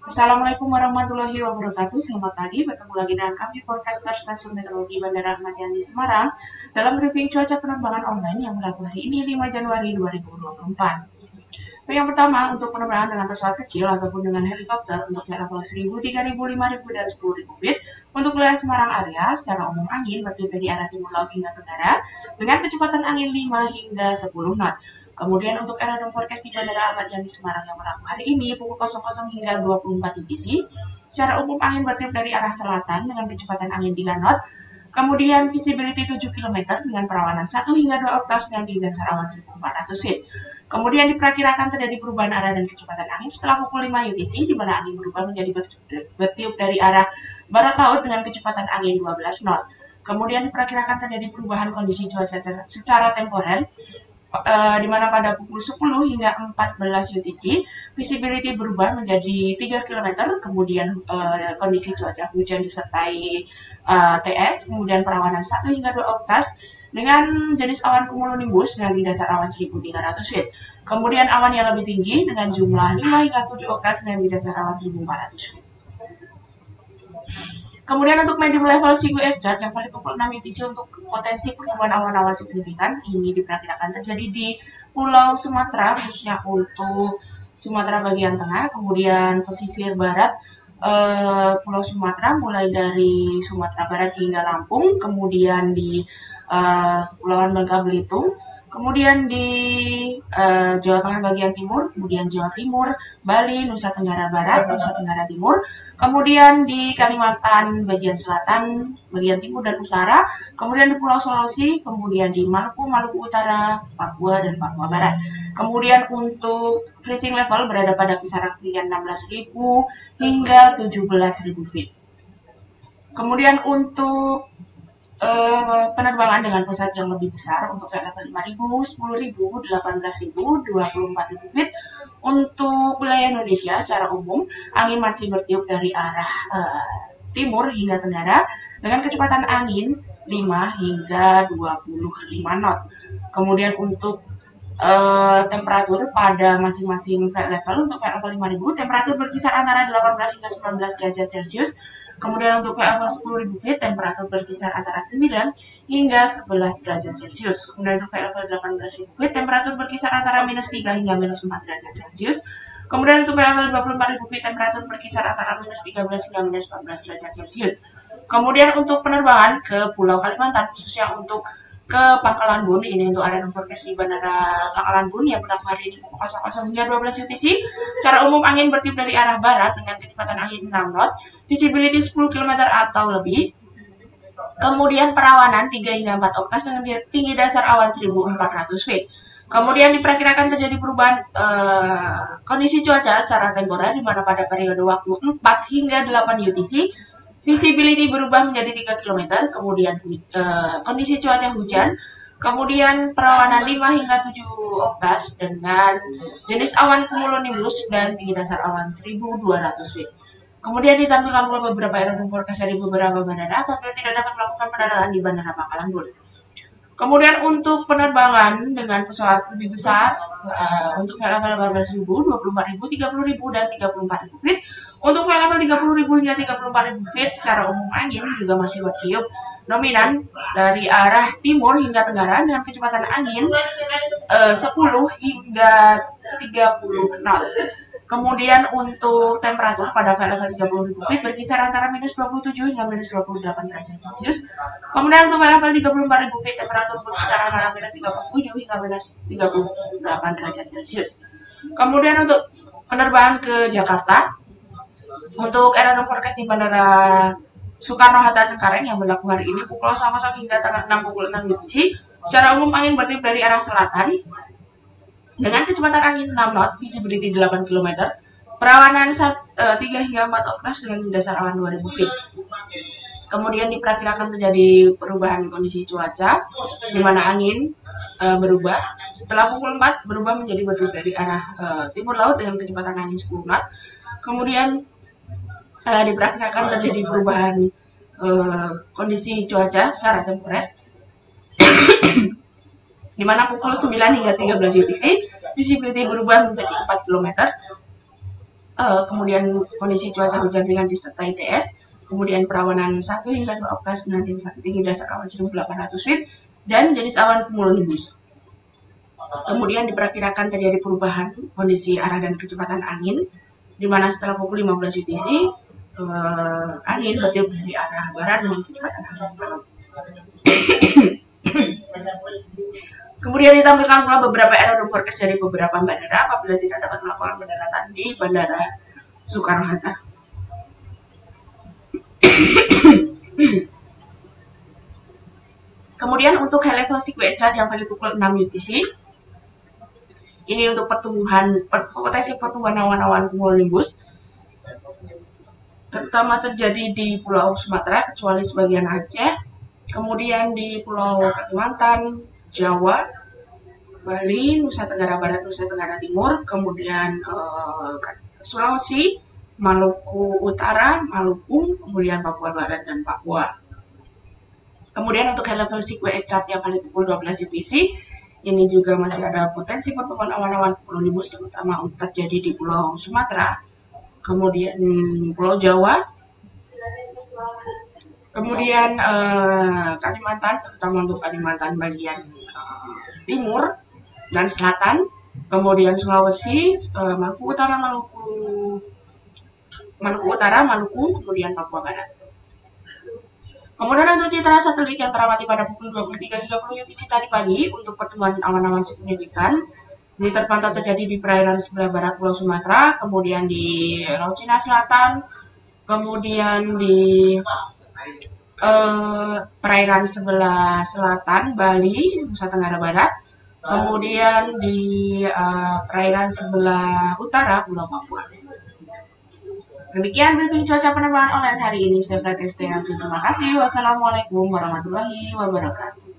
Assalamualaikum warahmatullahi wabarakatuh. Selamat pagi, bertemu lagi dengan kami forecaster Stasiun Meteorologi Bandara Ahmad Yani Semarang dalam briefing cuaca penerbangan online yang berlaku hari ini 5 Januari 2024. Yang pertama, untuk penerbangan dengan pesawat kecil ataupun dengan helikopter untuk level 1000, 3000, 5000, dan 10.000 feet untuk wilayah Semarang area, secara umum angin bertiup dari arah timur laut hingga tenggara dengan kecepatan angin 5 hingga 10 knot. Kemudian untuk random forecast di Bandara Ahmad Yani Semarang yang berlaku hari ini pukul 00 hingga 24 UTC, secara umum angin bertiup dari arah selatan dengan kecepatan angin 3 knot. Kemudian visibility 7 km dengan perawanan 1 hingga 2 oktav dengan di dasar awan 1400 feet. Kemudian diperkirakan terjadi perubahan arah dan kecepatan angin setelah pukul 5 UTC, di mana angin berubah menjadi bertiup dari arah barat laut dengan kecepatan angin 12 knot. Kemudian diperkirakan terjadi perubahan kondisi cuaca secara temporer, di mana pada pukul 10 hingga 14 UTC, visibility berubah menjadi 3 km, kemudian kondisi cuaca hujan disertai TS, kemudian perawanan 1 hingga 2 oktav, dengan jenis awan cumulonimbus dengan di dasar awan 1300 feet. Kemudian awan yang lebih tinggi dengan jumlah 5 hingga 7 oktav dengan di dasar awan 1400 feet. Kemudian untuk medium level CQE chart yang pada pukul 6 UTC untuk potensi pertumbuhan awan-awan signifikan ini diperkirakan terjadi di Pulau Sumatera, khususnya untuk Sumatera bagian tengah, kemudian pesisir barat Pulau Sumatera mulai dari Sumatera Barat hingga Lampung, kemudian di Kepulauan Bangka Belitung, kemudian di Jawa Tengah bagian timur, kemudian Jawa Timur, Bali, Nusa Tenggara Barat, Nusa Tenggara Timur, kemudian di Kalimantan bagian selatan, bagian timur dan utara, kemudian di Pulau Sulawesi, kemudian di Maluku, Maluku Utara, Papua, dan Papua Barat. Kemudian untuk freezing level berada pada kisaran ketinggian 16.000 hingga 17.000 feet. Kemudian untuk penerbangan dengan pesawat yang lebih besar untuk level 5.000, 10.000, 18.000, 24.000 feet untuk wilayah Indonesia secara umum angin masih bertiup dari arah timur hingga tenggara dengan kecepatan angin 5 hingga 25 knot. Kemudian untuk temperatur pada masing-masing flight level untuk flight level 5.000 temperatur berkisar antara 18 hingga 19 derajat Celcius. Kemudian untuk flight level 10.000 feet temperatur berkisar antara 9 hingga 11 derajat Celcius. Kemudian untuk flight level 18.000 feet temperatur berkisar antara -3 hingga -4 derajat Celcius. Kemudian untuk flight level 24.000 feet temperatur berkisar antara -13 hingga -14 derajat Celcius. Kemudian untuk penerbangan ke Pulau Kalimantan khususnya untuk ke Pangkalan Bun, ini untuk area forecast di Bandara Pangkalan Bun yang berlaku hari ini pukul 00 hingga 12 UTC. Secara umum angin bertiup dari arah barat dengan kecepatan angin 6 knot, visibility 10 km atau lebih. Kemudian perawanan 3 hingga 4 oktav dengan tinggi dasar awan 1400 feet. Kemudian diperkirakan terjadi perubahan kondisi cuaca secara temporer di mana pada periode waktu 4 hingga 8 UTC visibility berubah menjadi 3 km, kemudian kondisi cuaca hujan, kemudian perawanan 5 hingga 7 oktav dengan jenis awan cumulonimbus dan tinggi dasar awan 1200 feet. Kemudian ditampilkan pula beberapa aerodrom forecast dari beberapa bandara apabila tidak dapat melakukan pendaratan di Bandara Pangkalan Bun. Kemudian untuk penerbangan dengan pesawat lebih besar untuk flight level 18.000, 24.000, 30.000, dan 34.000 feet. Untuk flight level 30.000 hingga 34.000 feet secara umum angin juga masih bertiup dominan dari arah timur hingga tenggara dengan kecepatan angin 10 hingga 30 knot. Kemudian untuk temperatur pada flight level 30.000 feet berkisar antara -27 hingga -28 derajat Celcius. Kemudian untuk flight level 34.000 feet temperatur berkisar antara -37 hingga -38 derajat Celcius. Kemudian untuk penerbangan ke Jakarta untuk aerodrom forecast di Bandara Soekarno-Hatta Cengkareng yang berlaku hari ini pukul 00 hingga tanggal 6 pukul 6 UTC. Secara umum angin bertiup dari arah selatan dengan kecepatan angin 6 knot, visibility 8 km, perawanan 3 hingga 4 oktav dengan dasar awan 2000 feet. Kemudian diperkirakan terjadi perubahan kondisi cuaca di mana angin berubah setelah pukul 4 berubah menjadi bertiup dari arah timur laut dengan kecepatan angin 10 knot. Kemudian diperkirakan terjadi perubahan kondisi cuaca secara temporer di mana pukul 9 hingga 13 UTC visibility berubah menjadi 4 km. kemudian kondisi cuaca hujan ringan disertai TS, kemudian perawanan 1 hingga 2 okas dengan tinggi dasar awan 1800 feet, dan jenis awan cumulonimbus. Kemudian diperkirakan terjadi perubahan kondisi arah dan kecepatan angin, di mana setelah pukul 15 UTC, angin bertiup dari arah barat dengan kecepatan angin barat. Kemudian ditampilkan pula beberapa error forecast dari beberapa bandara apabila tidak dapat melakukan pendaratan di Bandara Soekarno-Hatta. Kemudian untuk high level sequence chart yang valid pukul 6 UTC, ini untuk potensi pertumbuhan awan-awan cumulonimbus, terutama terjadi di Pulau Sumatera kecuali sebagian Aceh, kemudian di Pulau Kalimantan, Jawa, Bali, Nusa Tenggara Barat, Nusa Tenggara Timur, kemudian Sulawesi, Maluku Utara, Maluku, kemudian Papua Barat dan Papua. Kemudian untuk high level sequence chart yang valid pukul 12 UTC, ini juga masih ada potensi pertumbuhan awan-awan cumulonimbus terutama untuk terjadi di Pulau Sumatera, kemudian Pulau Jawa, kemudian Kalimantan, terutama untuk Kalimantan bagian timur dan selatan, kemudian Sulawesi, Maluku Utara, Maluku, kemudian Papua Barat. Kemudian untuk citra satelit yang teramati pada pukul 23.30 UTC tadi pagi untuk pertumbuhan awan-awan signifikan, ini terpantau terjadi di perairan sebelah barat Pulau Sumatera, kemudian di Laut Cina Selatan, kemudian di perairan sebelah selatan Bali, Nusa Tenggara Barat, kemudian di perairan sebelah utara Pulau Papua. Demikian briefing cuaca penerbangan online hari ini. Saya Fred Esteanti. Terima kasih. Wassalamualaikum warahmatullahi wabarakatuh.